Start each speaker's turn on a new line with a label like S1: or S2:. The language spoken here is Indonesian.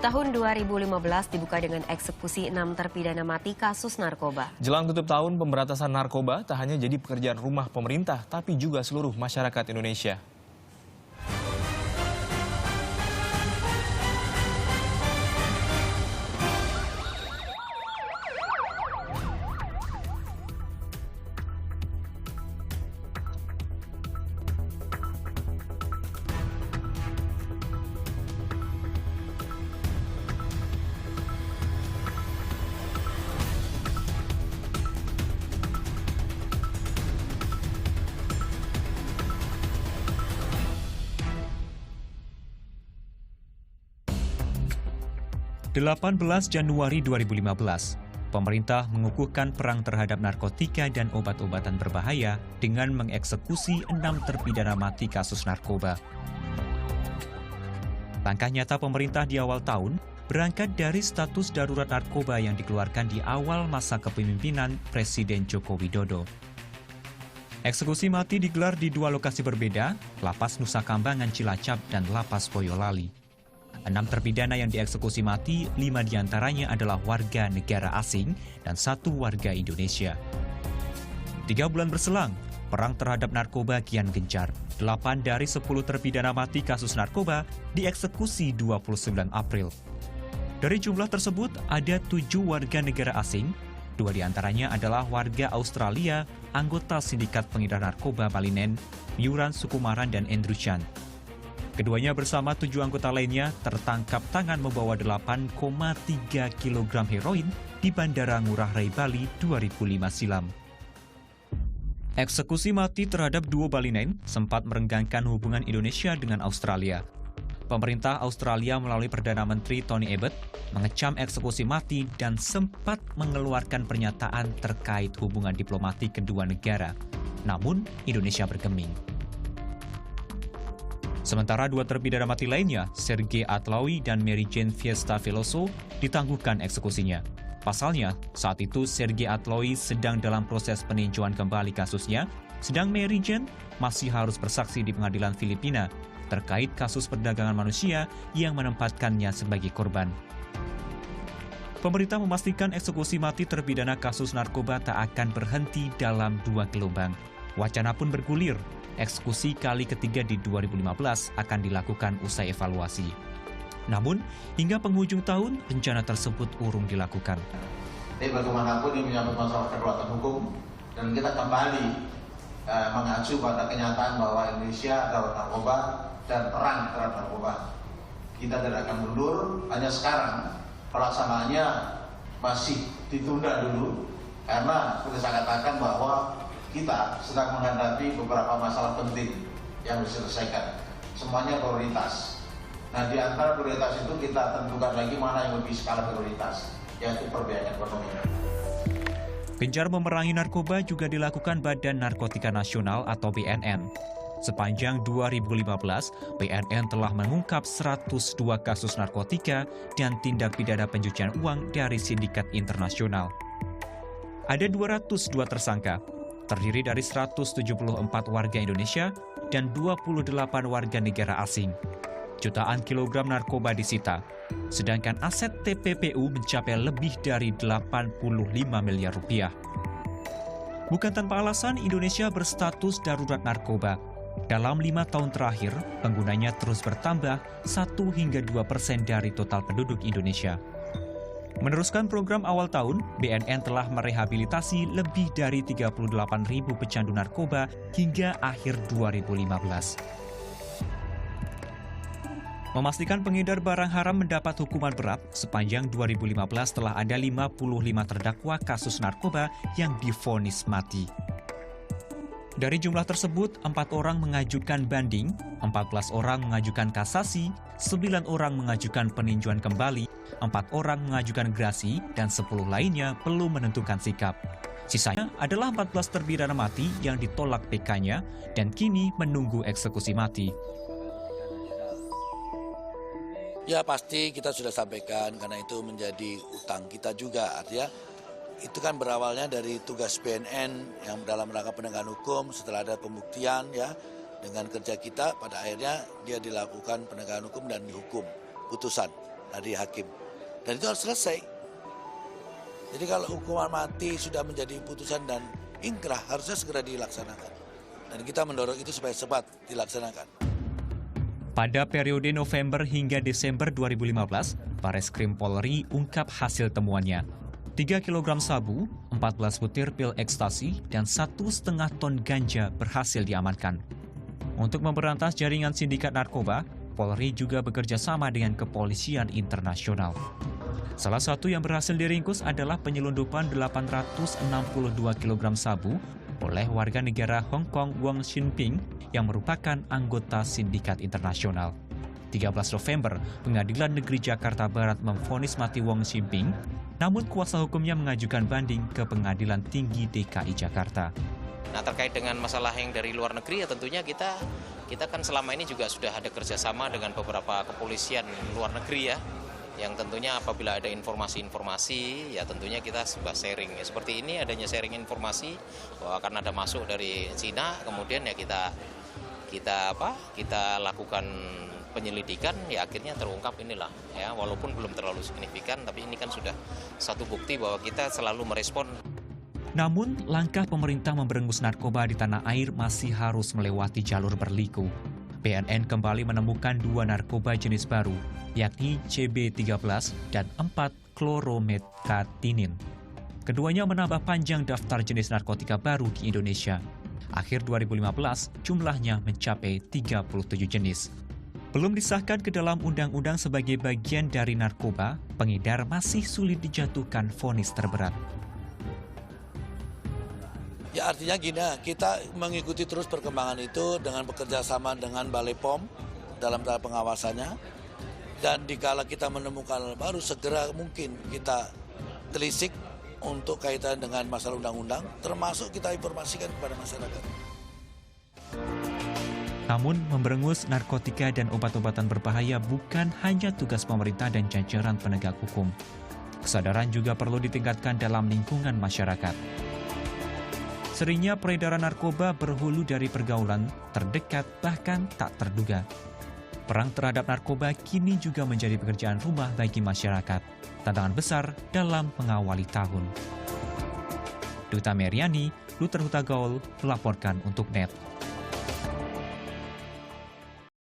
S1: tahun 2015 dibuka dengan eksekusi 6 terpidana mati kasus narkoba.
S2: Jelang tutup tahun, pemberantasan narkoba tak hanya jadi pekerjaan rumah pemerintah, tapi juga seluruh masyarakat Indonesia.
S3: (18 Januari 2015), pemerintah mengukuhkan perang terhadap narkotika dan obat-obatan berbahaya dengan mengeksekusi 6 terpidana mati kasus narkoba. Langkah nyata pemerintah di awal tahun berangkat dari status darurat narkoba yang dikeluarkan di awal masa kepemimpinan Presiden Joko Widodo. Eksekusi mati digelar di 2 lokasi berbeda, Lapas Nusa Kambangan Cilacap dan Lapas Boyolali. 6 terpidana yang dieksekusi mati, 5 diantaranya adalah warga negara asing dan 1 warga Indonesia. 3 bulan berselang, perang terhadap narkoba kian gencar. 8 dari 10 terpidana mati kasus narkoba dieksekusi 29 April. Dari jumlah tersebut, ada 7 warga negara asing, 2 diantaranya adalah warga Australia, anggota sindikat pengedar narkoba Balinen, Yuran Sukumaran dan Andrew Chan. Keduanya bersama 7 anggota lainnya tertangkap tangan membawa 8,3 kg heroin di Bandara Ngurah Rai Bali 2005 silam. Eksekusi mati terhadap duo Balinen sempat merenggangkan hubungan Indonesia dengan Australia. Pemerintah Australia melalui Perdana Menteri Tony Abbott mengecam eksekusi mati dan sempat mengeluarkan pernyataan terkait hubungan diplomatik kedua negara. Namun, Indonesia bergeming. Sementara 2 terpidana mati lainnya, Sergei Atlaoui dan Mary Jane Fiesta Veloso, ditangguhkan eksekusinya. Pasalnya, saat itu Sergei Atlaoui sedang dalam proses peninjauan kembali kasusnya, sedang Mary Jane masih harus bersaksi di pengadilan Filipina terkait kasus perdagangan manusia yang menempatkannya sebagai korban. Pemerintah memastikan eksekusi mati terpidana kasus narkoba tak akan berhenti dalam 2 gelombang. Wacana pun bergulir. Eksekusi kali ketiga di 2015 akan dilakukan usai evaluasi. Namun, hingga penghujung tahun, rencana tersebut urung dilakukan.
S4: Tapi bagaimanapun ini menyangkut masalah kedaulatan hukum, dan kita kembali mengacu pada kenyataan bahwa Indonesia adalah narkoba dan perang terhadap narkoba. Kita tidak akan mundur, hanya sekarang pelaksanaannya masih ditunda dulu, karena seperti saya katakan bahwa kita sedang menghadapi beberapa masalah penting yang harus diselesaikan. Semuanya prioritas. Nah, di antara prioritas itu kita tentukan lagi mana yang lebih skala prioritas, yaitu perbaikan ekonomi.
S3: Gencar memerangi narkoba juga dilakukan Badan Narkotika Nasional atau BNN. Sepanjang 2015, BNN telah mengungkap 102 kasus narkotika dan tindak pidana pencucian uang dari sindikat internasional. Ada 202 tersangka, terdiri dari 174 warga Indonesia dan 28 warga negara asing. Jutaan kilogram narkoba disita, sedangkan aset TPPU mencapai lebih dari 85 miliar rupiah. Bukan tanpa alasan Indonesia berstatus darurat narkoba. Dalam 5 tahun terakhir, penggunanya terus bertambah 1 hingga 2% dari total penduduk Indonesia. Meneruskan program awal tahun, BNN telah merehabilitasi lebih dari 38.000 pecandu narkoba hingga akhir 2015. Memastikan pengedar barang haram mendapat hukuman berat, sepanjang 2015 telah ada 55 terdakwa kasus narkoba yang divonis mati. Dari jumlah tersebut, 4 orang mengajukan banding, 14 orang mengajukan kasasi, 9 orang mengajukan peninjauan kembali, 4 orang mengajukan gerasi, dan 10 lainnya belum menentukan sikap. Sisanya adalah 14 terpidana mati yang ditolak PK-nya dan kini menunggu eksekusi mati.
S5: Ya pasti kita sudah sampaikan karena itu menjadi utang kita juga, artinya itu kan berawalnya dari tugas BNN yang dalam rangka penegakan hukum. Setelah ada pembuktian ya dengan kerja kita, pada akhirnya dia dilakukan penegakan hukum dan dihukum putusan. dari hakim. Dan itu harus selesai. Jadi kalau hukuman mati sudah menjadi putusan dan ingkrah, harusnya segera dilaksanakan. Dan kita mendorong itu supaya cepat dilaksanakan.
S3: Pada periode November hingga Desember 2015, Bareskrim Polri ungkap hasil temuannya. 3 kg sabu, 14 butir pil ekstasi, dan 1,5 ton ganja berhasil diamankan. Untuk memberantas jaringan sindikat narkoba, Polri juga bekerja sama dengan kepolisian internasional. Salah satu yang berhasil diringkus adalah penyelundupan 862 kg sabu oleh warga negara Hong Kong Wong Xinping yang merupakan anggota sindikat internasional. 13 November, Pengadilan Negeri Jakarta Barat memvonis mati Wong Xinping, namun kuasa hukumnya mengajukan banding ke Pengadilan Tinggi DKI Jakarta.
S6: Nah, terkait dengan masalah yang dari luar negeri ya tentunya kita kan selama ini juga sudah ada kerjasama dengan beberapa kepolisian luar negeri ya, yang tentunya apabila ada informasi-informasi ya tentunya kita sebuah sharing. Ya, seperti ini adanya sharing informasi bahwa akan ada masuk dari Cina, kemudian ya kita lakukan penyelidikan, ya akhirnya terungkap inilah ya, walaupun belum terlalu signifikan, tapi ini kan sudah satu bukti bahwa kita selalu merespon.
S3: Namun, langkah pemerintah memberangus narkoba di tanah air masih harus melewati jalur berliku. BNN kembali menemukan 2 narkoba jenis baru, yakni CB13 dan 4-klorometcatinin. Keduanya menambah panjang daftar jenis narkotika baru di Indonesia. Akhir 2015, jumlahnya mencapai 37 jenis. Belum disahkan ke dalam undang-undang sebagai bagian dari narkoba, pengedar masih sulit dijatuhkan vonis terberat.
S5: Ya artinya gini, kita mengikuti terus perkembangan itu dengan bekerja sama dengan Balai POM dalam tahap pengawasannya. Dan dikala kita menemukan baru, segera mungkin kita telisik untuk kaitan dengan masalah undang-undang, termasuk kita informasikan kepada masyarakat.
S3: Namun, memberangus narkotika dan obat-obatan berbahaya bukan hanya tugas pemerintah dan jajaran penegak hukum. Kesadaran juga perlu ditingkatkan dalam lingkungan masyarakat. Seringnya peredaran narkoba berhulu dari pergaulan, terdekat bahkan tak terduga. Perang terhadap narkoba kini juga menjadi pekerjaan rumah bagi masyarakat. Tantangan besar dalam mengawali tahun. Duta Meriani, Luther Hutagaul melaporkan untuk NET.